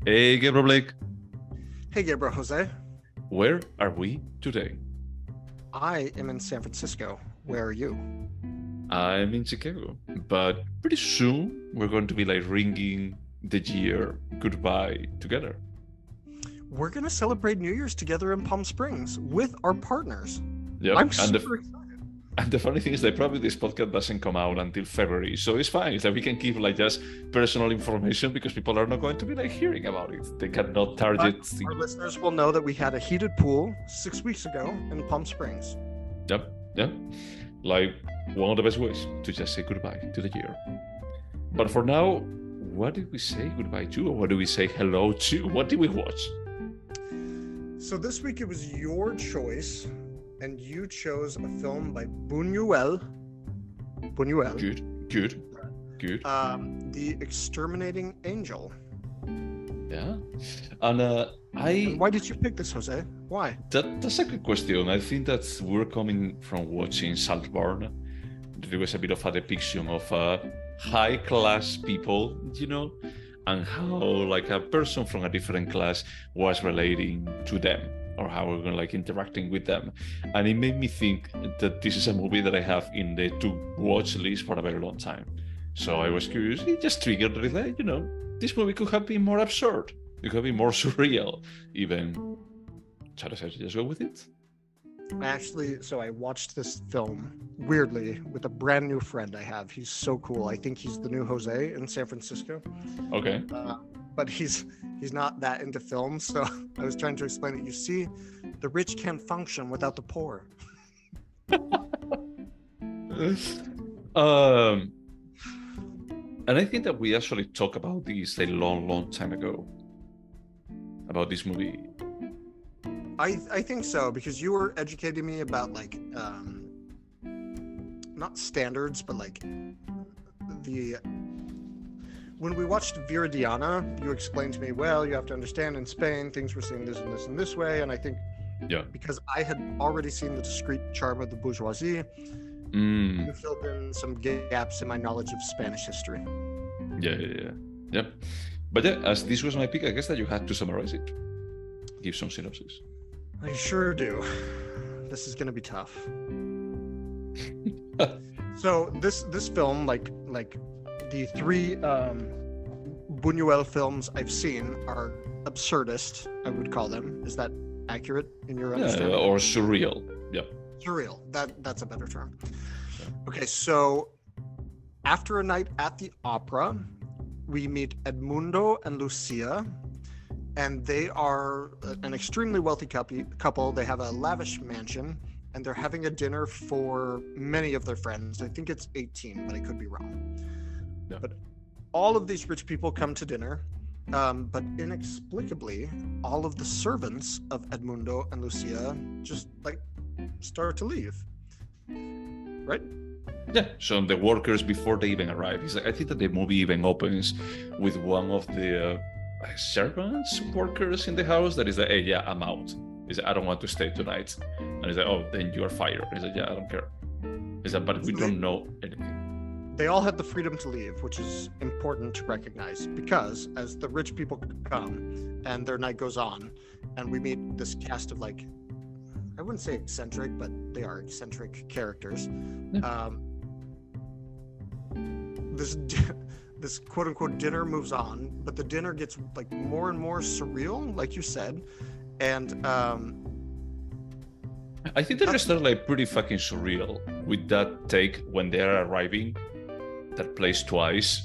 Hey, Gabriel Blake, Hey, Gaybros, Jose. where are we today? I am in San Francisco. Where are you? I'm in Chicago, but pretty soon we're going to be like ringing the year goodbye together. We're going to celebrate New Year's together in Palm Springs with our partners. Yep. I'm And super the excited. and the funny thing is that probably this podcast doesn't come out until February, so it's fine. It's like we can keep like just personal information because people are not going to be like hearing about it. They cannot But target. our listeners will know that we had a heated pool 6 weeks ago in Palm Springs. Yep, yep. Like one of the best ways to just say goodbye to the year. But for now, what did we say goodbye to, or what do we say hello to? What did we watch? So this week it was your choice, and you chose a film by Buñuel. Good. The Exterminating Angel. Yeah. And And why did you pick this, Jose? Why? that's a good question. I think that we're coming from watching Saltburn. There was a bit of a depiction of high class people, and how like a person from a different class was relating to them, or how we're like interacting with them. And it made me think that this is a movie that I have in the to watch list for a very long time. So I was curious. It just triggered it, like, this movie could have been more absurd. It could have been more surreal, even. Shall I just go with it? So I watched this film weirdly with a brand new friend I have. He's so cool. I think he's the new Jose in San Francisco. Okay. But he's not that into films, so I was trying to explain it. You see, the rich can't function without the poor. And I think that we actually talked about this a long time ago. About this movie. I think so, because you were educating me about like not standards, but like when we watched Viridiana, you explained to me, well, you have to understand in Spain things were seen this and this and this way, and I think because I had already seen The Discreet Charm of the Bourgeoisie, you filled in some gaps in my knowledge of Spanish history. Yeah. But yeah, as this was my pick, I guess that you had to summarize it. Give some synopsis. I sure do. This is gonna be tough. So this film, like the three Buñuel films I've seen, are absurdist, I would call them. Is that accurate in your understanding? Or surreal. Yeah. Surreal. That's a better term. Yeah. Okay, so after a night at the opera, we meet Edmundo and Lucia, and they are an extremely wealthy couple. They have a lavish mansion, and they're having a dinner for many of their friends. I think it's 18, but I could be wrong. Yeah. But all of these rich people come to dinner, but inexplicably, all of the servants of Edmundo and Lucia just like start to leave. Right? Yeah, so the workers, before they even arrive, I think that the movie even opens with one of the servants, workers in the house that is like, hey, yeah, I'm out. He's like, I don't want to stay tonight. And he's like, oh, then you are fired. He's like, yeah, I don't care. He's like, but we don't know anything. They all had the freedom to leave, which is important to recognize, because as the rich people come and their night goes on, and we meet this cast of like, I wouldn't say eccentric, but they are eccentric characters. Yeah. This quote-unquote dinner moves on, but the dinner gets like more and more surreal, like you said, and I think that it's like pretty fucking surreal with that take when they are arriving, that plays twice,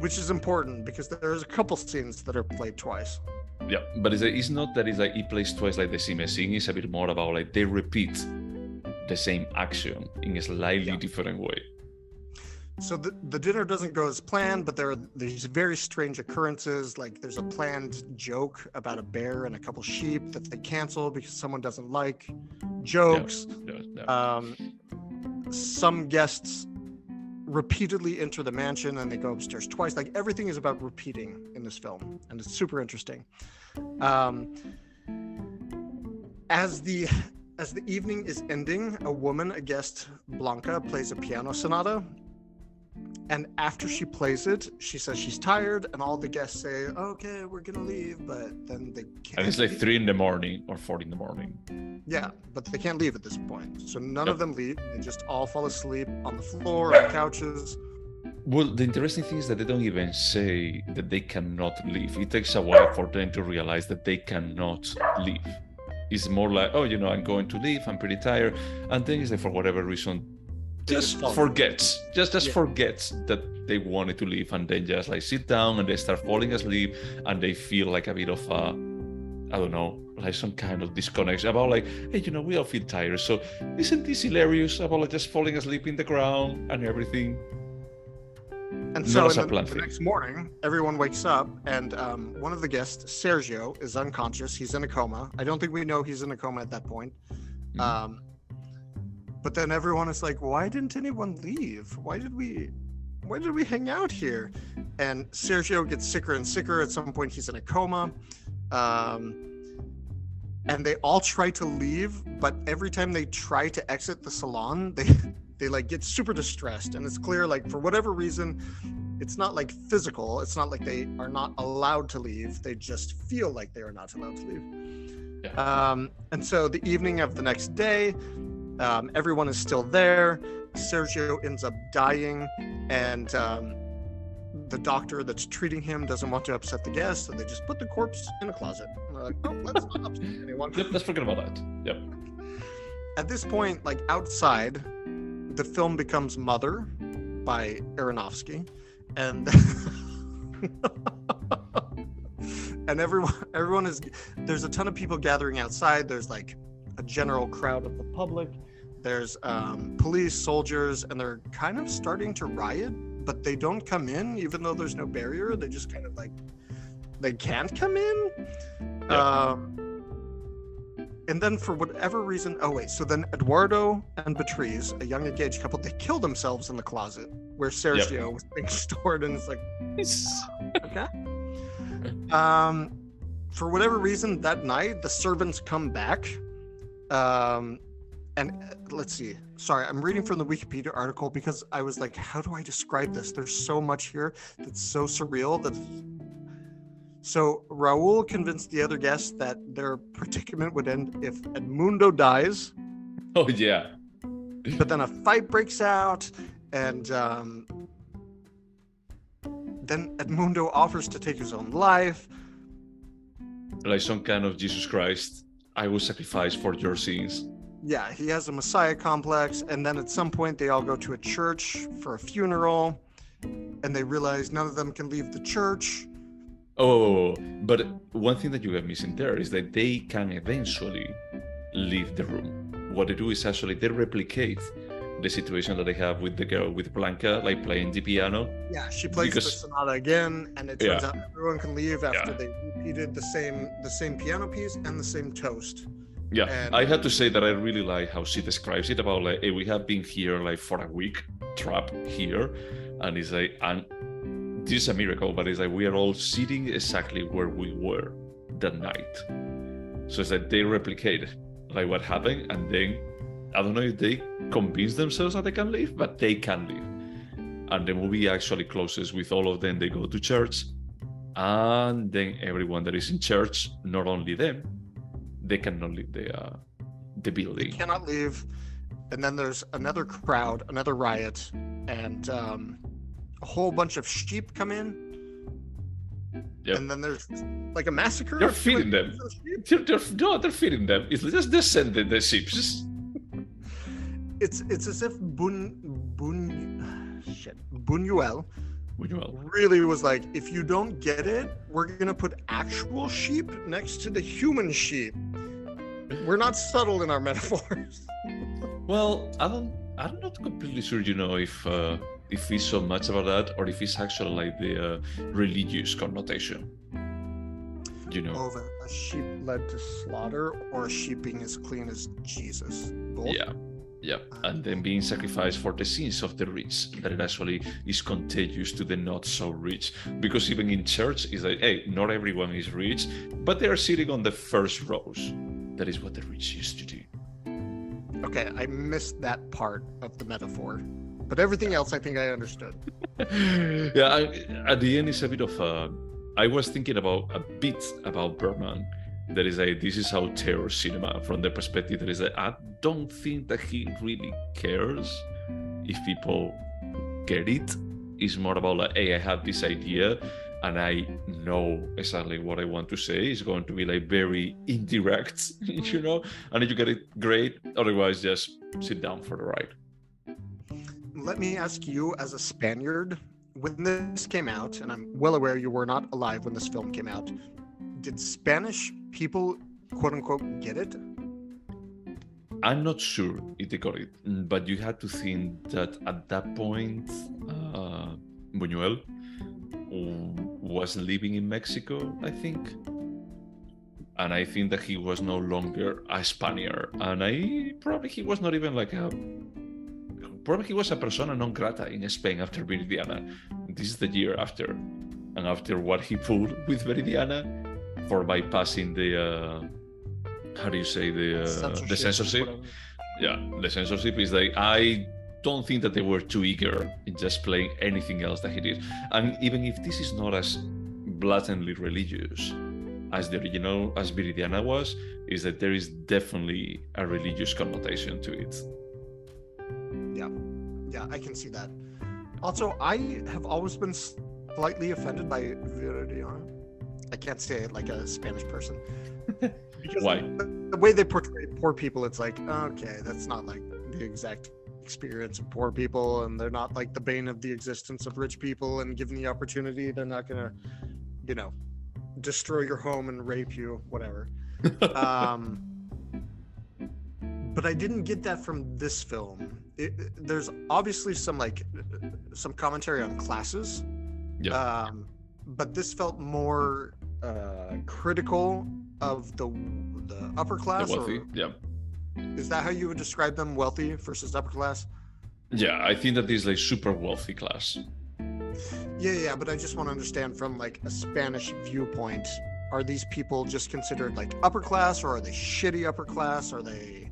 which is important because there's a couple scenes that are played twice. Yeah, but it's not that it's like it plays twice like the same scene. It's a bit more about like they repeat the same action in a slightly different way. So the dinner doesn't go as planned, but there are these very strange occurrences. Like there's a planned joke about a bear and a couple sheep that they cancel because someone doesn't like jokes. Yeah. Some guests repeatedly enter the mansion and they go upstairs twice. Like everything is about repeating in this film, and it's super interesting. As the evening is ending, a guest, Blanca, plays a piano sonata. And after she plays it, she says she's tired, and all the guests say, "Okay, we're gonna leave," but then they can't. And it's like 3 in the morning or 4 in the morning. Yeah, but they can't leave at this point. So none of them leave. They just all fall asleep on the floor, on couches. Well, the interesting thing is that they don't even say that they cannot leave. It takes a while for them to realize that they cannot leave. It's more like, oh, I'm going to leave. I'm pretty tired. And then it's like, for whatever reason, just forgets that they wanted to leave, and then just like sit down and they start falling asleep, and they feel like a bit of I don't know, like some kind of disconnection about like, hey, we all feel tired. So isn't this hilarious about like just falling asleep in the ground and everything? And so the next morning, everyone wakes up, and one of the guests, Sergio, is unconscious. He's in a coma. I don't think we know he's in a coma at that point. Mm-hmm. But then everyone is like, why didn't anyone leave? Why did we hang out here? And Sergio gets sicker and sicker. At some point, he's in a coma. And they all try to leave, but every time they try to exit the salon, they like get super distressed. And it's clear, like, for whatever reason, it's not like physical. It's not like they are not allowed to leave. They just feel like they are not allowed to leave. Yeah. And so the evening of the next day, everyone is still there. Sergio ends up dying, and the doctor that's treating him doesn't want to upset the guests, so they just put the corpse in a closet. And they're like, oh, let's not upset anyone. Yep, let's forget about that. Yep. At this point, like outside, the film becomes Mother by Aronofsky, and and everyone is, there's a ton of people gathering outside. There's like a general crowd of the public. There's police, soldiers, and they're kind of starting to riot, but they don't come in, even though there's no barrier. They just kind of like, they can't come in. Yeah. And then for whatever reason, so then Eduardo and Beatriz, a young engaged couple, they kill themselves in the closet where Sergio was being stored, and it's like, okay. For whatever reason, that night, the servants come back. And let's see. Sorry, I'm reading from the Wikipedia article because I was like, how do I describe this? There's so much here that's so surreal. So Raul convinced the other guests that their predicament would end if Edmundo dies. Oh, yeah. But then a fight breaks out, and then Edmundo offers to take his own life. Like some kind of Jesus Christ, I will sacrifice for your sins. Yeah, he has a Messiah complex, and then at some point they all go to a church for a funeral, and they realize none of them can leave the church. Oh, but one thing that you have missing there is that they can eventually leave the room. What they do is actually they replicate the situation that they have with the girl, with Blanca, like playing the piano. Yeah, she plays the sonata again, and it turns out everyone can leave after they repeated the same piano piece and the same toast. Yeah, and I had to say that I really like how she describes it about like, hey, we have been here like for a week, trapped here, and it's like, and this is a miracle, but it's like we are all sitting exactly where we were that night. So it's like they replicate like what happened, and then I don't know if they convince themselves that they can leave, but they can leave. And the movie actually closes with all of them. They go to church, and then everyone that is in church, not only them, they cannot leave the building. They cannot leave. And then there's another crowd, another riot, and a whole bunch of sheep come in. Yep. And then there's like a massacre. They're feeding them. They're feeding them. It's just send the sheep. It's as if Buñuel really was like, if you don't get it, we're gonna put actual sheep next to the human sheep. We're not subtle in our metaphors. Well, I'm not completely sure, if it's so much about that or if it's actually like the religious connotation. Of a sheep led to slaughter, or a sheep being as clean as Jesus. Both? Yeah, and then being sacrificed for the sins of the rich, that it actually is contagious to the not so rich. Because even in church, it's like, hey, not everyone is rich, but they are sitting on the first rows. That is what the rich used to do. Okay, I missed that part of the metaphor, but everything else I think I understood. Yeah, at the end, it's a bit of a. I was thinking about a bit about Bergman. That is this is how terror cinema from the perspective that is I don't think that he really cares if people get it. It's more about like, hey, I have this idea and I know exactly what I want to say. It's going to be like very indirect, you know, and if you get it, great. Otherwise, just sit down for the ride. Let me ask you, as a Spaniard, when this came out, and I'm well aware you were not alive when this film came out, did Spanish people, quote unquote, get it? I'm not sure if they got it, but you had to think that at that point, Buñuel was living in Mexico, I think. And I think that he was no longer a Spaniard. And he was not even like probably he was a persona non grata in Spain after Viridiana. This is the year after. And after what he pulled with Viridiana for bypassing the, how do you say, the censorship? Yeah, the censorship is like, I don't think that they were too eager in just playing anything else that he did. And even if this is not as blatantly religious as the original, as Viridiana was, is that there is definitely a religious connotation to it. Yeah, I can see that. Also, I have always been slightly offended by Viridiana. I can't say it like a Spanish person. Because why? The way they portray poor people, it's like, okay, that's not like the exact experience of poor people, and they're not like the bane of the existence of rich people, and given the opportunity, they're not gonna, destroy your home and rape you, whatever. But I didn't get that from this film. There's obviously some commentary on classes. Yeah. But this felt more critical of the upper class. The wealthy, yeah. Is that how you would describe them, wealthy versus upper class? Yeah, I think that this is like super wealthy class. Yeah, but I just want to understand from like a Spanish viewpoint, are these people just considered like upper class, or are they shitty upper class? Are they...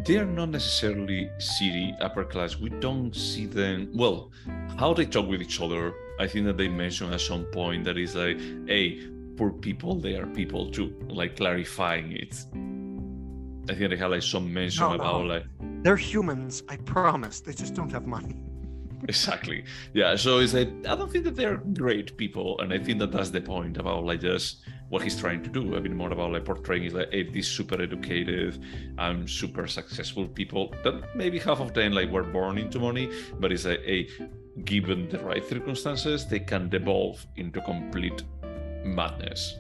They are not necessarily city upper class. We don't see them, well, how they talk with each other. I think that they mentioned at some point that is like, hey, poor people, they are people too, like clarifying it. I think they had like some mention about like... They're humans, I promise. They just don't have money. Exactly. Yeah, so it's like, I don't think that they're great people, and I think that that's the point about like just what he's trying to do. A bit more about like portraying is like, hey, these super educated and super successful people that maybe half of them like were born into money, but it's like, hey, given the right circumstances, they can devolve into complete madness.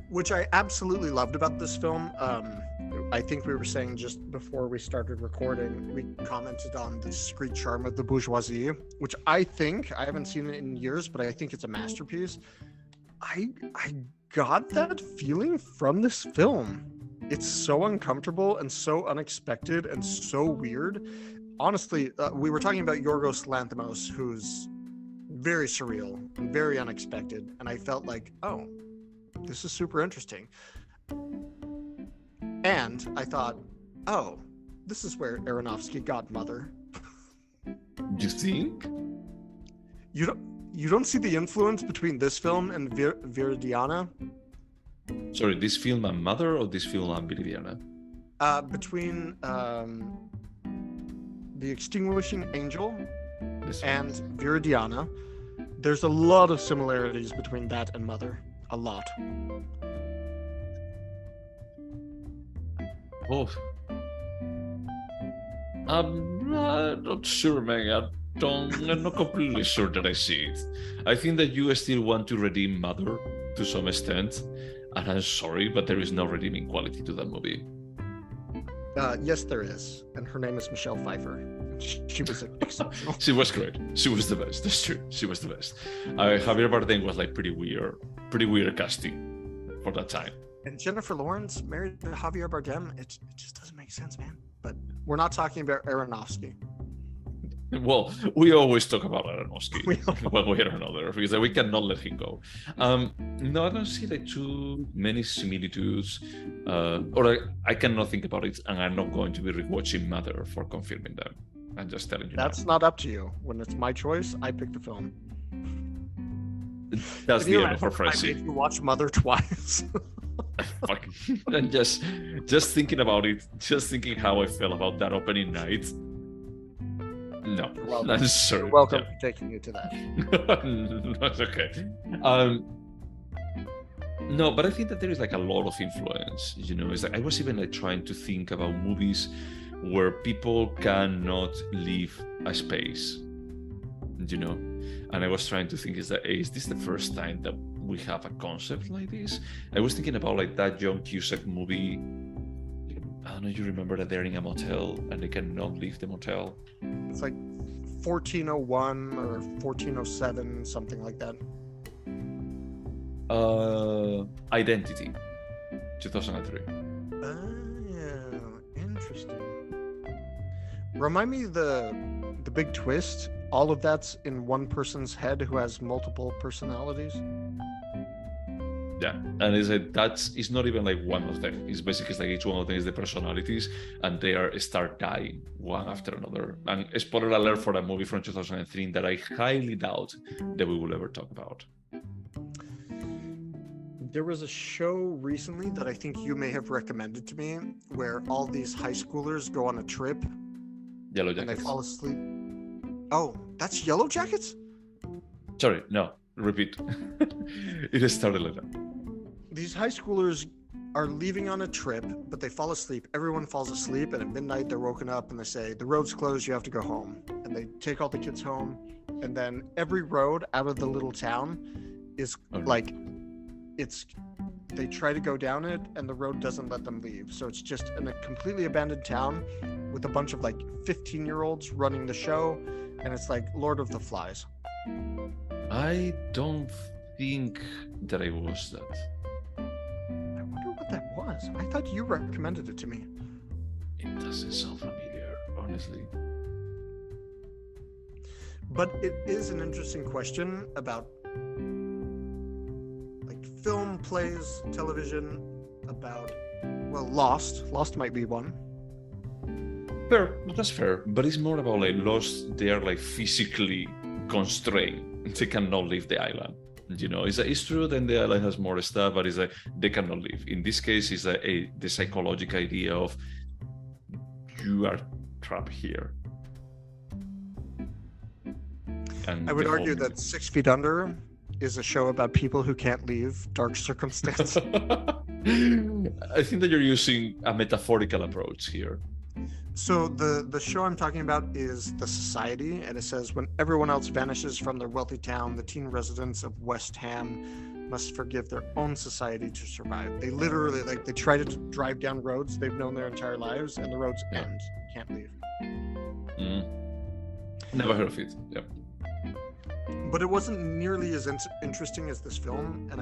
Which I absolutely loved about this film. I think we were saying just before we started recording, we commented on the discreet charm of the bourgeoisie, which I haven't seen it in years, but I think it's a masterpiece. I got that feeling from this film. It's so uncomfortable and so unexpected and so weird. Honestly, we were talking about Yorgos Lanthimos, who's very surreal and very unexpected, and I felt like, oh, this is super interesting. And I thought, oh, this is where Aronofsky got Mother. You think? You don't see the influence between this film and Viridiana? Sorry, this film and Mother, or this film and Viridiana? Between The Extinguishing Angel and Viridiana, there's a lot of similarities between that and Mother. A lot. Oh, I'm not sure, man. I'm not completely sure that I see it. I think that you still want to redeem Mother to some extent, and I'm sorry, but there is no redeeming quality to that movie. Yes, there is, and her name is Michelle Pfeiffer. She was exceptional. She was great. She was the best. That's true. She was the best. Javier Bardem was like pretty weird casting for that time. And Jennifer Lawrence married to Javier Bardem. It just doesn't make sense, man. But we're not talking about Aronofsky. Well, we always talk about Aronofsky one way or another, because we cannot let him go. No, I don't see like too many similitudes, or I cannot think about it, and I'm not going to be rewatching Mother for confirming that. I'm just telling you. That's not up to you. When it's my choice, I pick the film. That's Can you the end of our imagine if I friendship. made you watch Mother twice? Fuck. And just thinking about it, just thinking how I felt about that opening night. No, I'm sorry. You're welcome for taking you to that. No, it's okay. No, but I think that there is like a lot of influence. You know, it's like I was even like trying to think about movies where people cannot leave a space. You know, and I was trying to think, is this the first time that we have a concept like this? I was thinking about like that John Cusack movie. I don't know if you remember that they're in a motel and they cannot leave the motel. It's like 1401 or 1407, something like that. Identity, 2003. Oh, interesting. Remind me the big twist. All of that's in one person's head who has multiple personalities. Yeah, and it's not even like one of them. It's basically like each one of them is the personalities, and they start dying one after another. And spoiler alert for a movie from 2003 that I highly doubt that we will ever talk about. There was a show recently that I think you may have recommended to me, where all these high schoolers go on a trip. Yellow and Jackets. they fall asleep. Oh, that's Yellow Jackets? Sorry, no, repeat. It started like that. These high schoolers are leaving on a trip, but they fall asleep. Everyone falls asleep, and at midnight they're woken up and they say, the road's closed, you have to go home. And they take all the kids home, and then every road out of the little town is they try to go down it, and the road doesn't let them leave. So it's just in a completely abandoned town with a bunch of like 15-year-olds running the show, and it's like Lord of the Flies. I don't think that I watched that. I wonder what that was. I thought you recommended it to me. It doesn't sound familiar, honestly. But it is an interesting question about like film, plays, television, about, well, Lost might be one. Fair, that's fair. But it's more about like Lost, they are like physically constrained. They cannot leave the island. You know, it's true that the island has more stuff, but it's like they cannot leave. In this case, it's the psychological idea of you are trapped here. And I would argue that 6 Feet Under is a show about people who can't leave dark circumstance. I think that you're using a metaphorical approach here. So the show I'm talking about is The Society, and it says when everyone else vanishes from their wealthy town, the teen residents of West Ham must forgive their own society to survive. They literally, like, they try to drive down roads they've known their entire lives, and the roads end. Can't leave. Never heard of it. Yeah. But it wasn't nearly as interesting as this film, and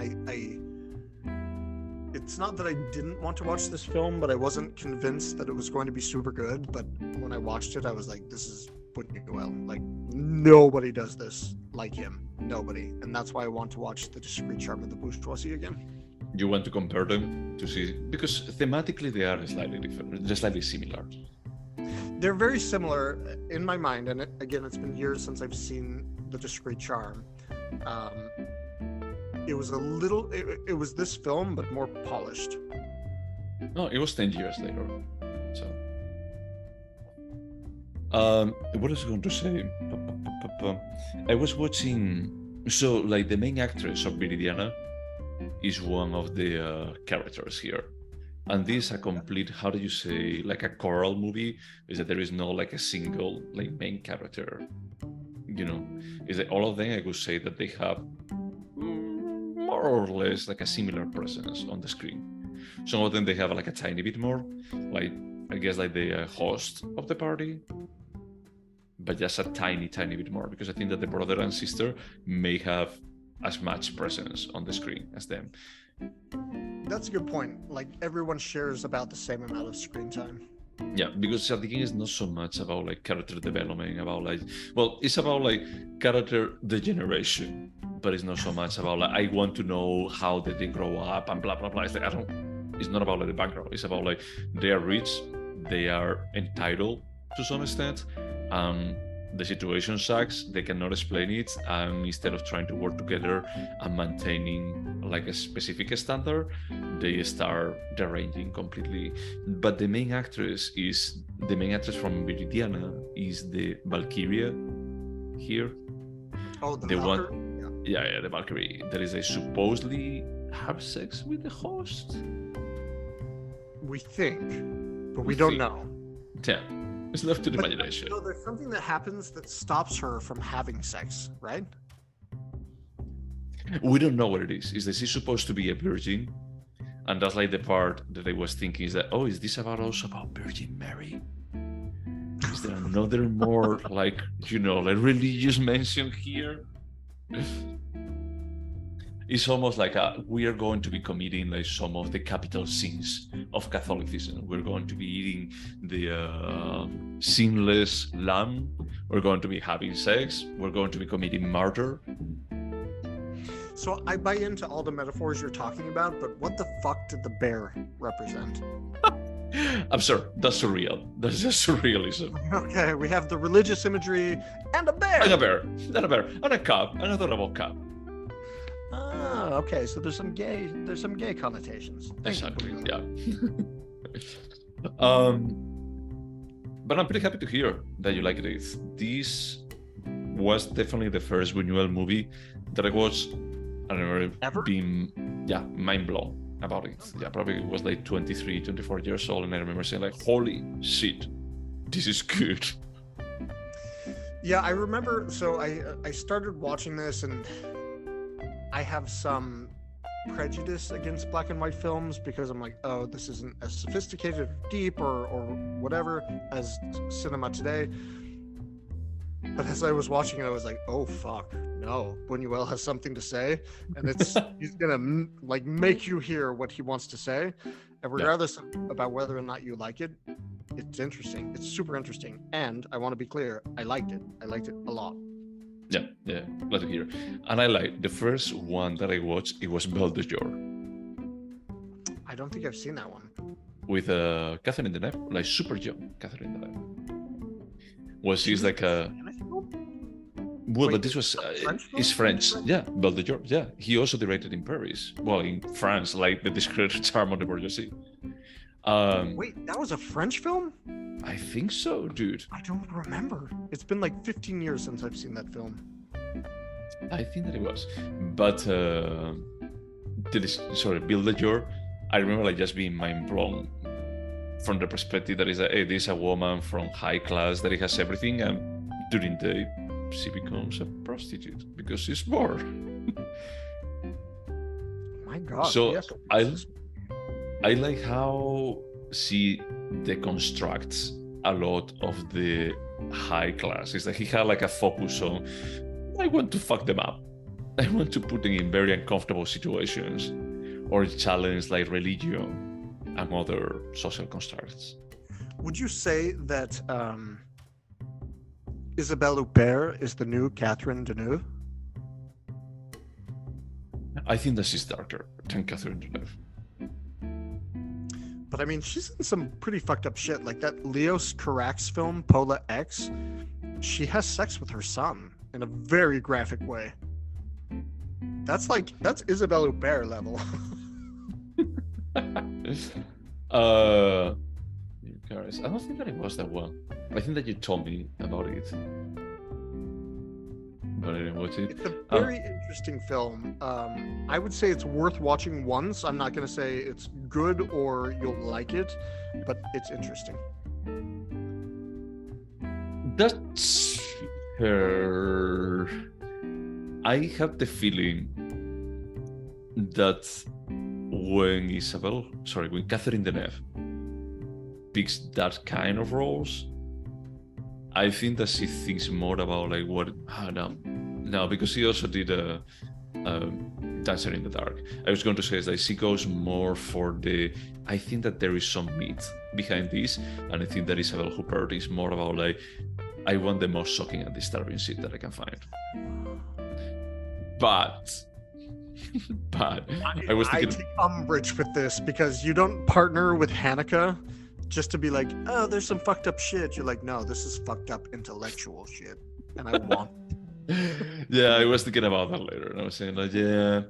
it's not that I didn't want to watch this film, but I wasn't convinced that it was going to be super good. But when I watched it, I was like, this is Buñuel. Like, nobody does this like him. Nobody. And that's why I want to watch The Discreet Charm of the Bourgeoisie again. You want to compare them to see, because thematically they are slightly different, they're slightly similar. They're very similar in my mind. And again, it's been years since I've seen The Discreet Charm. It was it was this film, but more polished. No, it was 10 years later. So, what was I going to say? I was watching. So, like, the main actress of Viridiana is one of the characters here, and this is a complete, how do you say, like a choral movie? Is that there is no like a single like main character? You know, is that all of them? I would say that they have more or less like a similar presence on the screen. Some of them they have like a tiny bit more, like I guess like the host of the party, but just a tiny bit more, because I think that the brother and sister may have as much presence on the screen as them. That's a good point. Like, everyone shares about the same amount of screen time. Yeah, because I think it's not so much about like character development, about like, well, it's about like character degeneration, but it's not so much about like I want to know how did they grow up and blah blah blah. It's like it's not about like the background. It's about like they are rich, they are entitled to some extent, The situation sucks, they cannot explain it, and instead of trying to work together and maintaining like a specific standard, they start deranging completely. But the main actress from Viridiana is the Valkyria here. Oh, the one. Valkyrie? Yeah, the Valkyrie. That is a supposedly have sex with the host. We think, but we don't know. Yeah. It's left to the But, imagination. you know, there's something that happens that stops her from having sex, right? We don't know what it is. Is that she's supposed to be a virgin? And that's like the part that I was thinking is that, oh, is this also about Virgin Mary? Is there another more like religious mention here? It's almost like we are going to be committing like some of the capital sins of Catholicism. We're going to be eating the sinless lamb. We're going to be having sex. We're going to be committing murder. So I buy into all the metaphors you're talking about, but what the fuck did the bear represent? I'm sorry, that's surreal. That's just surrealism. Okay, we have the religious imagery and a bear. And a bear, and a cup, an adorable cup. Ah, okay. So there's some gay connotations. Exactly. Yeah. But I'm pretty happy to hear that you like it. This was definitely the first Buñuel movie that I watched. I remember being mind blown about it. Yeah, probably it was like 23, 24 years old, and I remember saying like, "Holy shit, this is good." Yeah, I remember. So I started watching this, and I have some prejudice against black and white films because I'm like, oh, this isn't as sophisticated or deep or whatever as cinema today. But as I was watching it, I was like, oh fuck, no, Buñuel has something to say, and he's gonna like make you hear what he wants to say, and regardless about whether or not you like it, it's interesting. It's super interesting, and I want to be clear, I liked it a lot. Yeah, glad to hear. And I like the first one that I watched. It was Belle de Jour. I don't think I've seen that one. With Catherine Deneuve, like super young Catherine Deneuve. Well, she's like a. Well, but this was it's French. Yeah, Belle de Jour. Yeah, he also directed in Paris. Well, in France, like the discreet charm of the bourgeoisie. Wait, that was a French film? I think so, dude. I don't remember. It's been like 15 years since I've seen that film. I think that it was. But Belle de Jour, I remember like just being mind blown from the perspective that is that hey, this is a woman from high class that has everything, and during the day she becomes a prostitute because she's bored. My God. So I like how she deconstructs a lot of the high class. It's like he had like a focus on, I want to fuck them up. I want to put them in very uncomfortable situations or challenge like religion and other social constructs. Would you say that Isabelle Huppert is the new Catherine Deneuve? I think that she's darker than Catherine Deneuve. But I mean, she's in some pretty fucked up shit. Like that Leos Carax film, Pola X, she has sex with her son in a very graphic way. That's Isabelle Huppert level. I don't think that it was that one. I think that you told me about it. But I didn't watch it. It's a very interesting film. I would say it's worth watching once. I'm not going to say it's good or you'll like it, but it's interesting. That's her. I have the feeling that when Catherine Deneuve picks that kind of roles, I think that she thinks more about like what. No, because she also did a Dancer in the Dark. I was going to say is that she goes more for the. I think that there is some meat behind this, and I think that Isabelle Huppert is more about like, I want the most shocking and disturbing shit that I can find. But I was thinking. I take umbrage with this because you don't partner with Haneke just to be like, oh, there's some fucked up shit. You're like, no, this is fucked up intellectual shit, and I want. Yeah, I was thinking about that later, and I was saying like, yeah,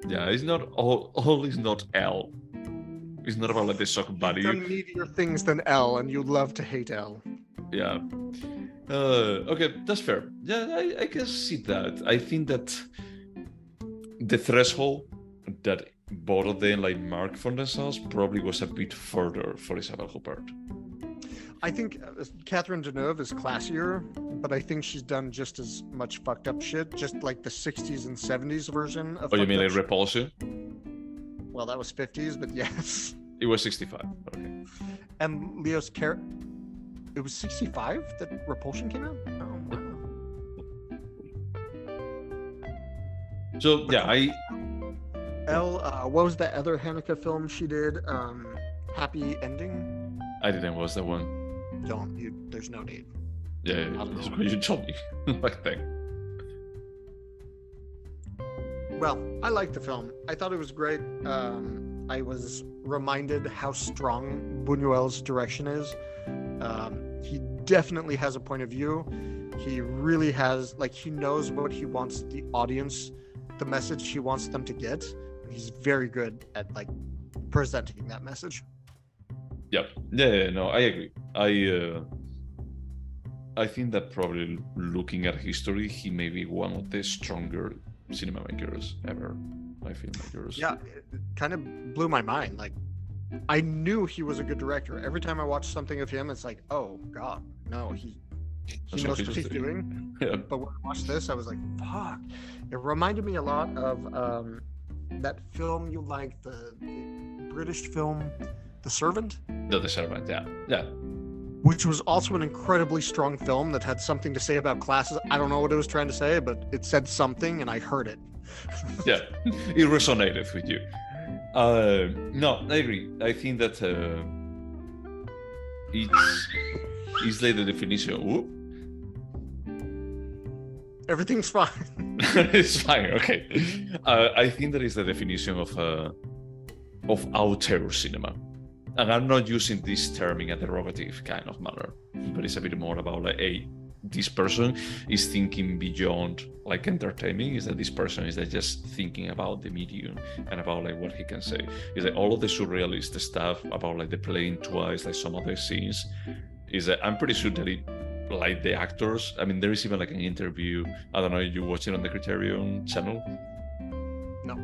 it's not all is not L. It's not about like the shock You've value. done meatier things than L, and you love to hate L. Yeah. Okay, that's fair. Yeah, I can see that. I think that the threshold that both of them like mark for themselves probably was a bit further for Isabelle Huppert. I think Catherine Deneuve is classier, but I think she's done just as much fucked up shit, just like the 60s and 70s version of. Oh, you mean like shit. Repulsion? Well, that was 50s, but yes. It was 65. Okay. And Leo's character. It was 65 that Repulsion came out? Oh, wow. So, yeah, what was the other Haneke film she did? Happy Ending? I didn't watch that one. There's no need. Yeah, that's what you told me. Like that. Well, I liked the film. I thought it was great. I was reminded how strong Buñuel's direction is. He definitely has a point of view. He really has, like, he knows what he wants the audience, the message he wants them to get. He's very good at, like, presenting that message. Yeah, no, I agree. I think that probably looking at history, he may be one of the stronger cinema makers ever. Filmmakers. Yeah, it kind of blew my mind. Like, I knew he was a good director. Every time I watch something of him, it's like, oh God, no, he knows what he's doing. Yeah. But when I watched this, I was like, fuck. It reminded me a lot of that film you like, the British film, The Servant. The Servant, yeah. Which was also an incredibly strong film that had something to say about classes. I don't know what it was trying to say, but it said something, and I heard it. Yeah, it resonated with you. No, I agree. I think that it's like the definition. Whoop. Everything's fine. It's fine. Okay. I think that is the definition of auteur cinema, and I'm not using this term in a derogative kind of manner, but it's a bit more about like, hey, this person is thinking beyond like entertainment. Is that this person is that just thinking about the medium and about like what he can say. Is that all of the surrealist stuff about like the playing twice, like some of the scenes, is that I'm pretty sure that it, like the actors, I mean, there is even like an interview. I don't know if you watch it on the Criterion channel. No.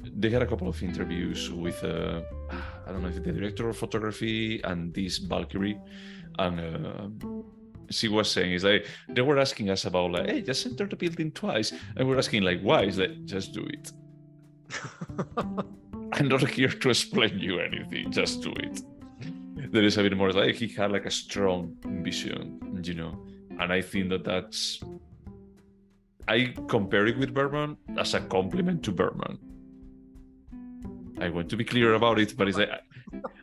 They had a couple of interviews with I don't know if the director of photography and this Valkyrie, and she was saying is like they were asking us about like, hey, just enter the building twice, and we're asking like, why? Is that just do it? I'm not here to explain you anything, just do it. There is a bit more like he had like a strong vision, you know, and I think that's, I compare it with Bergman as a compliment to Bergman. I want to be clear about it, but it's like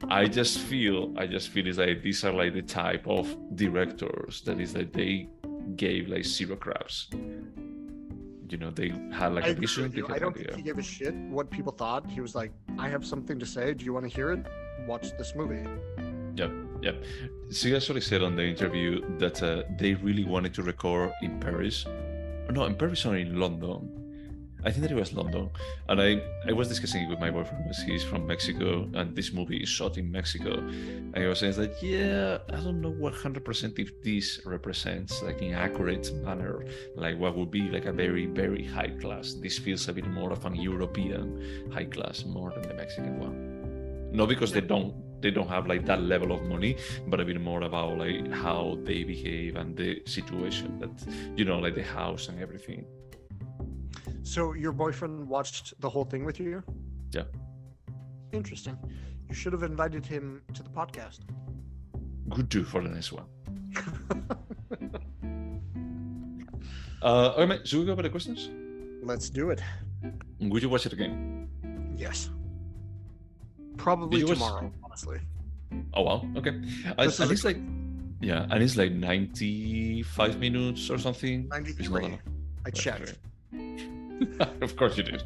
I just feel it's like these are like the type of directors that is like they gave like zero craps. You know, they had like a vision. I don't think he gave a shit what people thought. He was like, I have something to say. Do you want to hear it? Watch this movie. Yeah. She actually said on the interview that they really wanted to record in Paris. No, in Paris or in London. I think that it was London. And I was discussing it with my boyfriend because he's from Mexico and this movie is shot in Mexico. And he was saying that, yeah, I don't know 100% if this represents like in accurate manner, like what would be like a very, very high class. This feels a bit more of an European high class more than the Mexican one. Not because they don't have like that level of money, but a bit more about like how they behave and the situation that, you know, like the house and everything. So your boyfriend watched the whole thing with you? Yeah. Interesting. You should have invited him to the podcast. Good do for the next one. Okay, mate, should we go over the questions? Let's do it. Would you watch it again? Yes. Probably tomorrow, honestly. Oh wow, okay. And it's like, yeah, and it's like 95 minutes or something. 93. I checked. Of course you did.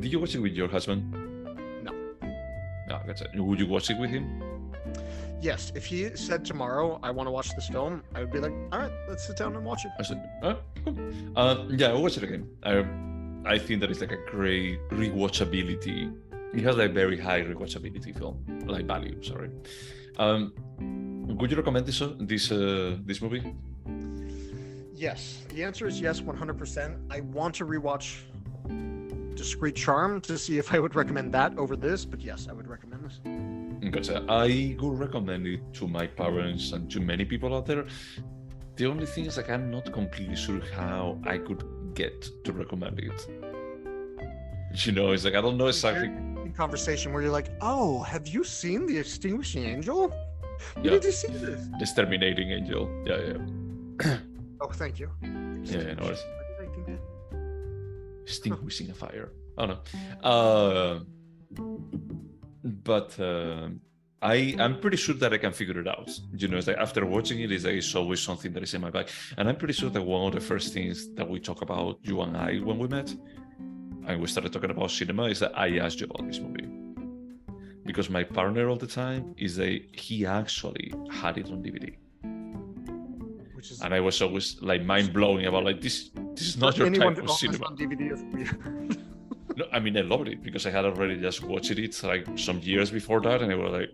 Did you watch it with your husband? No. Yeah, that's it. Would you watch it with him? Yes, if he said tomorrow, I want to watch this film, I would be like, all right, let's sit down and watch it. I said, oh, cool. Yeah, I'll watch it again. I think that it's like a great rewatchability. It has like very high rewatchability film, like value. Sorry. Would you recommend this movie? Yes, the answer is yes, 100%. I want to rewatch Discreet Charm to see if I would recommend that over this, but yes, I would recommend this. Gotcha. I would recommend it to my parents and to many people out there. The only thing is like I'm not completely sure how I could get to recommend it. You know, it's like I don't know exactly. In conversation where you're like, oh, have you seen The Extinguishing Angel? Yeah. Did you see this? Exterminating Angel. Yeah. Oh, thank you. Yeah, no worries. What did I think Extinguishing a fire. Oh no. But I'm pretty sure that I can figure it out. You know, it's like after watching it, it's always something that is in my bag. And I'm pretty sure that one of the first things that we talk about, you and I, when we met, and we started talking about cinema, is that I asked you about this movie. Because my partner all the time is that he actually had it on DVD. And I was always like mind blowing about like this is not your type of cinema. On DVD is weird. No, I mean I loved it because I had already just watched it like some years before that, and I was like,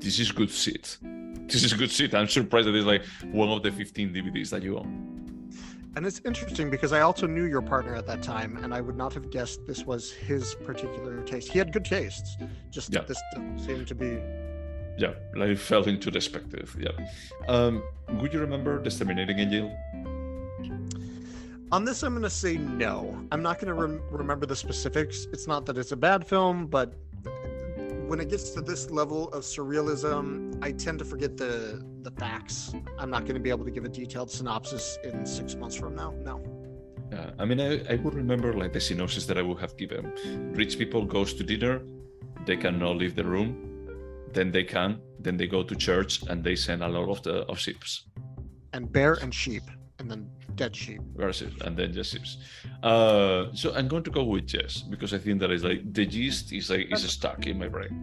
this is good shit. This is good shit. I'm surprised that it's like one of the 15 DVDs that you own. And it's interesting because I also knew your partner at that time, and I would not have guessed this was his particular taste. He had good tastes, just that this didn't seem to be. Yeah, like fell into the perspective. Yeah. Would you remember The Exterminating Angel? On this, I'm going to say no. I'm not going to remember the specifics. It's not that it's a bad film, but when it gets to this level of surrealism, I tend to forget the facts. I'm not going to be able to give a detailed synopsis in 6 months from now. No. Yeah, I mean, I would remember like the synopsis that I would have given. Rich people goes to dinner, they cannot leave the room. Then they can. Then they go to church and they send a lot of sheep. And bear and sheep, and then dead sheep. And then just sheep. So I'm going to go with yes because I think that is like the gist is stuck in my brain.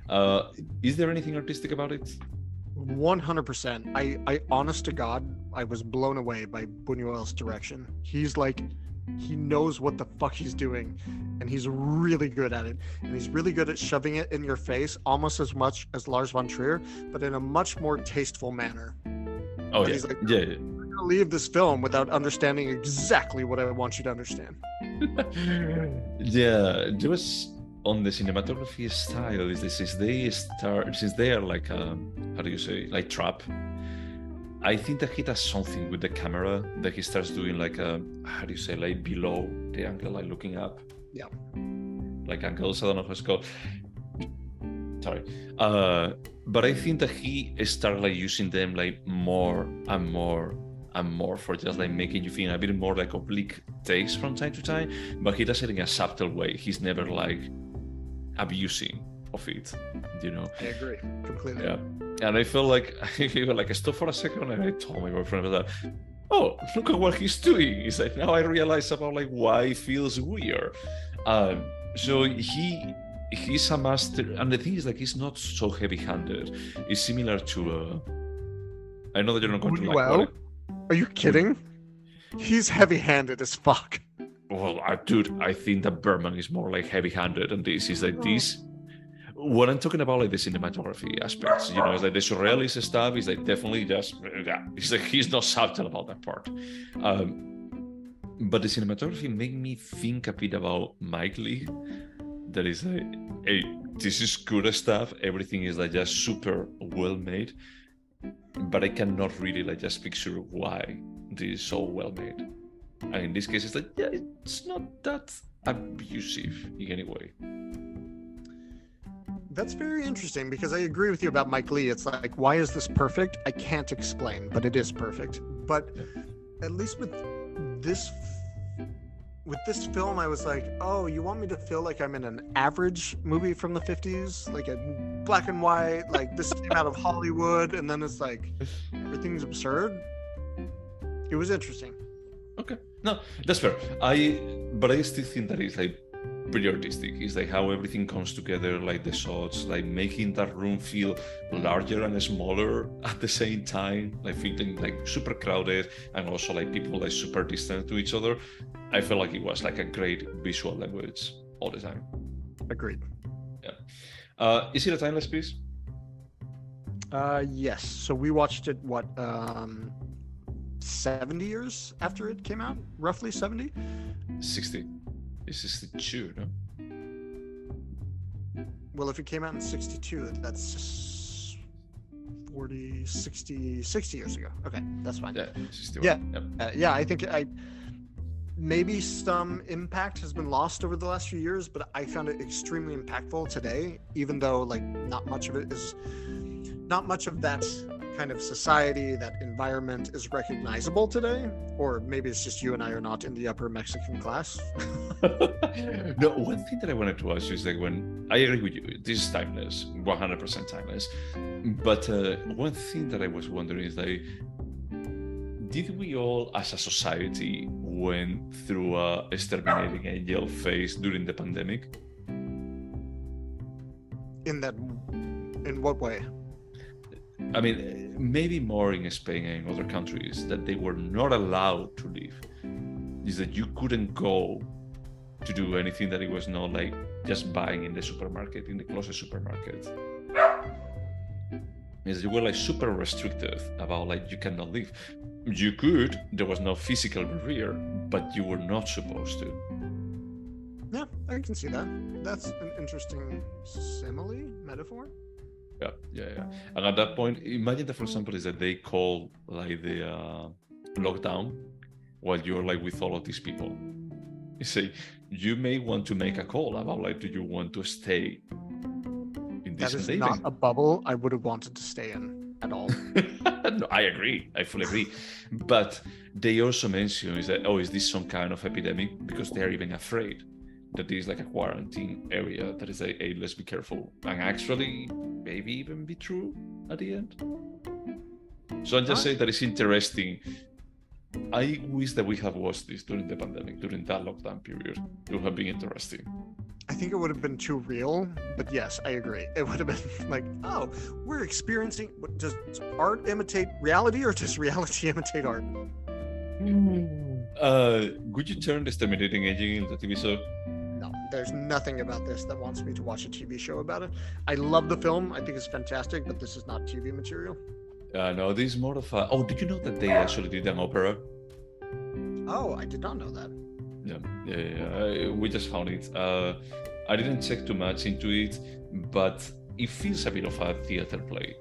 Yeah. Is there anything artistic about it? 100%. I honest to God, I was blown away by Buñuel's direction. He's like. He knows what the fuck he's doing, and he's really good at it. And he's really good at shoving it in your face, almost as much as Lars von Trier, but in a much more tasteful manner. Oh, yeah. He's like, yeah. I'm going to leave this film without understanding exactly what I want you to understand. Yeah, there was on the cinematography style, is this since they are like, how do you say, like trap. I think that he does something with the camera that he starts doing like how do you say, like below the angle, like looking up. Yeah. Like angles, I don't know how it's called. Sorry. But I think that he started like using them like more and more and more for just like making you feel a bit more like oblique takes from time to time. But he does it in a subtle way. He's never like abusing of it, you know. I agree completely. Yeah. And I felt like I stopped for a second and I told my boyfriend about that. Oh, look at what he's doing. He's like, now I realize about like why it feels weird. So he's a master, and the thing is like he's not so heavy-handed. It's similar to I know that you're not going to like. Well, are you kidding? He's heavy-handed as fuck. Well, dude, I think that Berman is more like heavy-handed, and this is like this. When I'm talking about like the cinematography aspects, you know, it's like the surrealist stuff is like definitely just it's like he's not subtle about that part. But the cinematography made me think a bit about Mike Leigh. That is like, hey, this is good stuff. Everything is like just super well made, but I cannot really like just picture why this is so well made. And in this case, it's like, yeah, it's not that abusive in any way. That's very interesting because I agree with you about Mike Leigh. It's like, why is this perfect? I can't explain, but it is perfect. But at least with this film, I was like, oh, you want me to feel like I'm in an average movie from the 50s? Like a black and white, like this came out of Hollywood, and then it's like, everything's absurd. It was interesting. Okay. No, that's fair. But I still think that it's like pretty artistic. It's like how everything comes together, like the shots, like making that room feel larger and smaller at the same time, like feeling like super crowded and also like people like super distant to each other. I felt like it was like a great visual language all the time. Agreed. Yeah. Is it a timeless piece? Yes. So we watched it, 70 years after it came out? Roughly 70? 60. It's 62, no? Well, if it came out in 62, that's just 40, 60 years ago. Okay, that's fine. Yeah, 61. Yeah. Yep. I think maybe some impact has been lost over the last few years, but I found it extremely impactful today, even though like not much of that kind of society, that environment is recognizable today. Or maybe it's just you and I are not in the upper Mexican class. No, one thing that I wanted to ask you is like, when I agree with you, this is timeless, 100% timeless. But one thing that I was wondering is like, did we all as a society went through a Exterminating Angel phase during the pandemic? In what way? I mean, maybe more in Spain and in other countries, that they were not allowed to leave. Is that you couldn't go to do anything that it was not like just buying in the supermarket, in the closest supermarket. Is you were like super restricted about like you cannot leave. You could, there was no physical barrier, but you were not supposed to. Yeah, I can see that. That's an interesting simile, metaphor. Yeah. And at that point, imagine that, for example, is that they call like the lockdown while you're like with all of these people. You say, you may want to make a call about like, do you want to stay in this? That is not a bubble I would have wanted to stay in at all. No, I agree. I fully agree. But they also mention is that, is this some kind of epidemic? Because they're even afraid that this is like a quarantine area that is a let's be careful. And actually, maybe even be true at the end. So I'm just saying that it's interesting. I wish that we have watched this during the pandemic, during that lockdown period. It would have been interesting. I think it would have been too real, but yes, I agree. It would have been like, we're experiencing. Does art imitate reality, or does reality imitate art? Would you turn the Exterminating Angel into a TV show? No, there's nothing about this that wants me to watch a TV show about it. I love the film. I think it's fantastic, but this is not TV material. No, this is more of a... did you know that they actually did an opera? Oh, I did not know that. Yeah. We just found it. I didn't check too much into it, but it feels a bit of a theater play.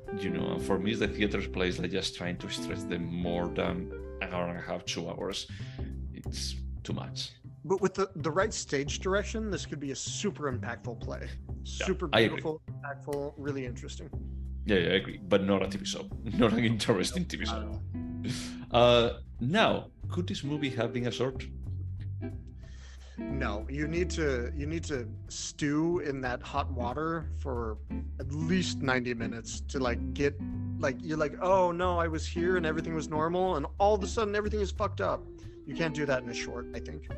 And for me, the theater play is like just trying to stretch them more than an hour and a half, 2 hours. It's too much. But with the right stage direction, this could be a super impactful play. Super beautiful, impactful, really interesting. Yeah, I agree. But not a TV show. Not an interesting TV show. Now, could this movie have been a short? No, you need to stew in that hot water for at least 90 minutes to like get like you're like, oh no, I was here and everything was normal, and all of a sudden everything is fucked up. You can't do that in a short, I think.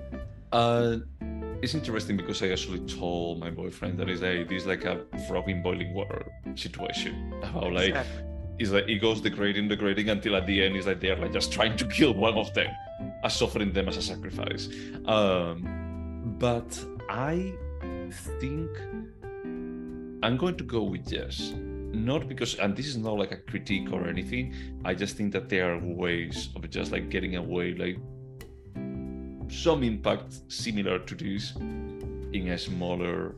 It's interesting because I actually told my boyfriend that this is like a frog in boiling water situation. About like it's like it goes degrading until at the end it's like they're like just trying to kill one of them, as offering them as a sacrifice. But I think I'm going to go with yes. Not because, and this is not like a critique or anything, I just think that there are ways of just like getting away, like some impact similar to this in a smaller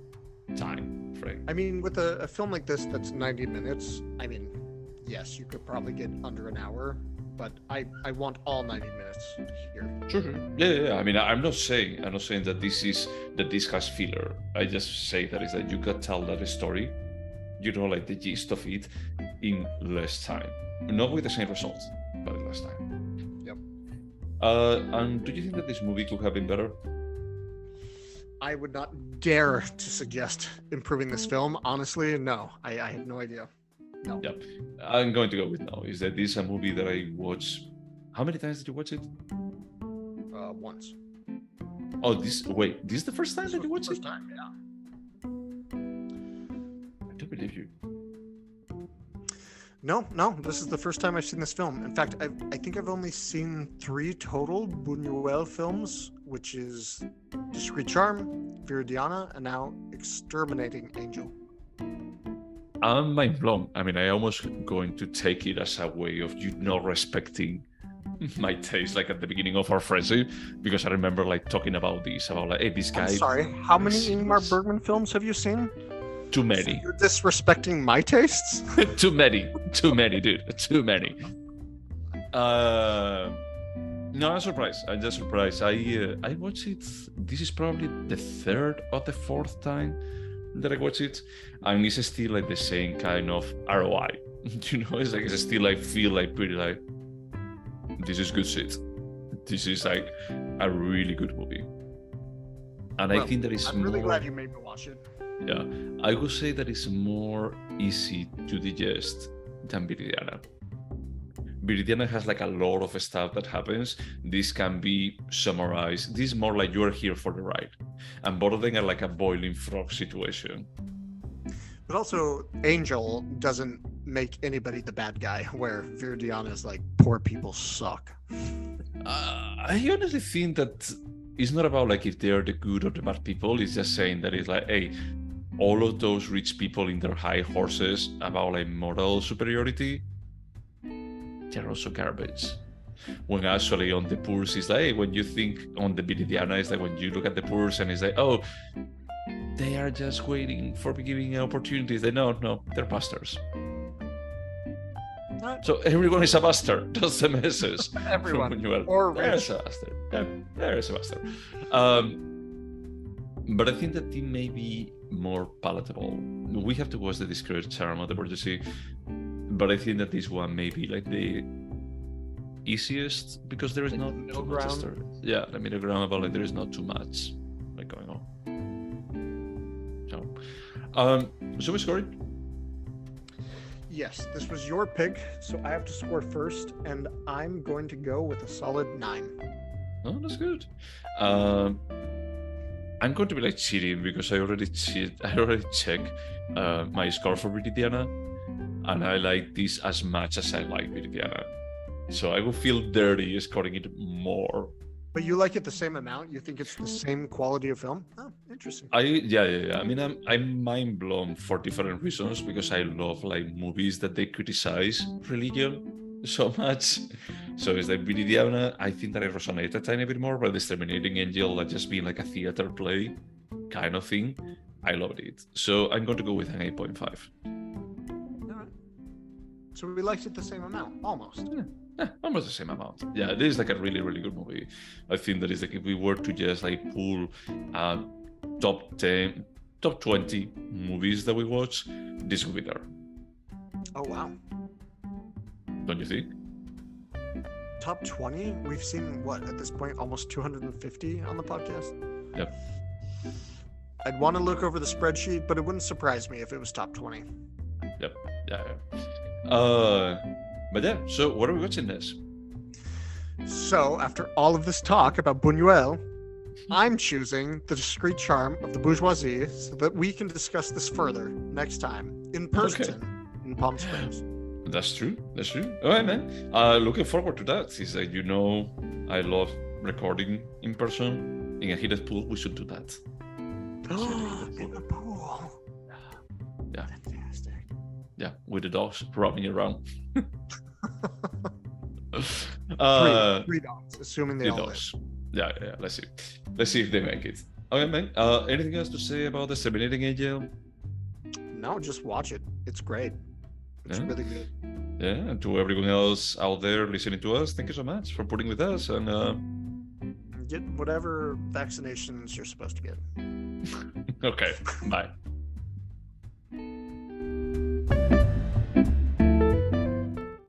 time frame. I mean, with a film like this that's 90 minutes, I mean, yes, you could probably get under an hour, but I want all 90 minutes here. Sure. Yeah. I mean, I'm not saying that this has filler. I just say that is that you can tell that story, like the gist of it, in less time. Not with the same results, but in less time. Yep. And do you think that this movie could have been better? I would not dare to suggest improving this film. Honestly, no. I have no idea. No. Yeah, I'm going to go with no. Is that this is a movie that I watched? How many times did you watch it? Once. Oh, this is the first time that you watched it? First time, yeah. I don't believe you. No, this is the first time I've seen this film. In fact, I think I've only seen 3 total Buñuel films, which is Discreet Charm, Viridiana, and now Exterminating Angel. I'm mind blown. I mean, I almost going to take it as a way of you not respecting my taste, like at the beginning of our friendship, because I remember like talking about this, about like, hey, this guy. I'm sorry, how many Ingmar Bergman films have you seen? Too many. So you're disrespecting my tastes? Too many, dude. Too many. No, I'm surprised. I'm just surprised. I watched it. This is probably the 3rd or the 4th time that I watch it, and it's still like the same kind of ROI. You know, it's like it's still like feel like pretty like this is good shit. This is like a really good movie, and I think that it's I'm really more, glad you made me watch it. Yeah, I would say that it's more easy to digest than Viridiana. Viridiana has like a lot of stuff that happens. This can be summarized. This is more like you're here for the ride. And both of them are like a boiling frog situation. But also, Angel doesn't make anybody the bad guy, where Viridiana is like, poor people suck. I honestly think that it's not about like if they're the good or the bad people. It's just saying that it's like, hey, all of those rich people in their high horses about like moral superiority, they're also garbage. When actually on the poors, it's like, hey, when you think on the Viridiana, it's like when you look at the poors and it's like, oh, they are just waiting for giving opportunities. They no, they're bastards. So everyone is a bastard. That's the message. Everyone. Or there's a bastard. Yeah, there is a bastard. But I think that it may be more palatable. We have to watch the Discreet Charm of the Bourgeoisie, but I think that this one may be like the easiest because there is not too much story. Yeah, the middle ground, but like there is not too much like going on. So we scored. Yes, this was your pick, so I have to score first, and I'm going to go with a solid 9. Oh, that's good. I'm going to be like cheating because I already checked my score for Viridiana, and I like this as much as I like Viridiana. So I will feel dirty scoring it more. But you like it the same amount? You think it's the same quality of film? Oh, interesting. Yeah. I mean, I'm mind blown for different reasons because I love like movies that they criticize religion so much. So it's like Viridiana, I think that I resonate a tiny bit more, but the Exterminating Angel, like just being like a theater play kind of thing, I loved it. So I'm going to go with an 8.5. All right. So we liked it the same amount, almost. Yeah, almost the same amount. Yeah, this is like a really, really good movie. I think that is like if we were to just like pull top 10, top 20 movies that we watch, this would be there. Oh, wow. Don't you think? Top 20? We've seen, what, at this point, almost 250 on the podcast? Yep. I'd want to look over the spreadsheet, but it wouldn't surprise me if it was top 20. Yep. Yeah. But yeah, so what are we watching this? So, after all of this talk about Buñuel, I'm choosing The Discreet Charm of the Bourgeoisie so that we can discuss this further next time in person in Palm Springs. That's true. All right, man. Looking forward to that. It's like, I love recording in person in a heated pool. We should do that. In the pool. Yeah. Fantastic. Yeah, with the dogs roaming around. 3 dogs, assuming they all dogs. Yeah. Let's see if they make it. Okay, man. Anything else to say about the Exterminating Angel? No, just watch it. It's great. It's really good. Yeah, and to everyone else out there listening to us, thank you so much for putting with us and get whatever vaccinations you're supposed to get. Okay, bye.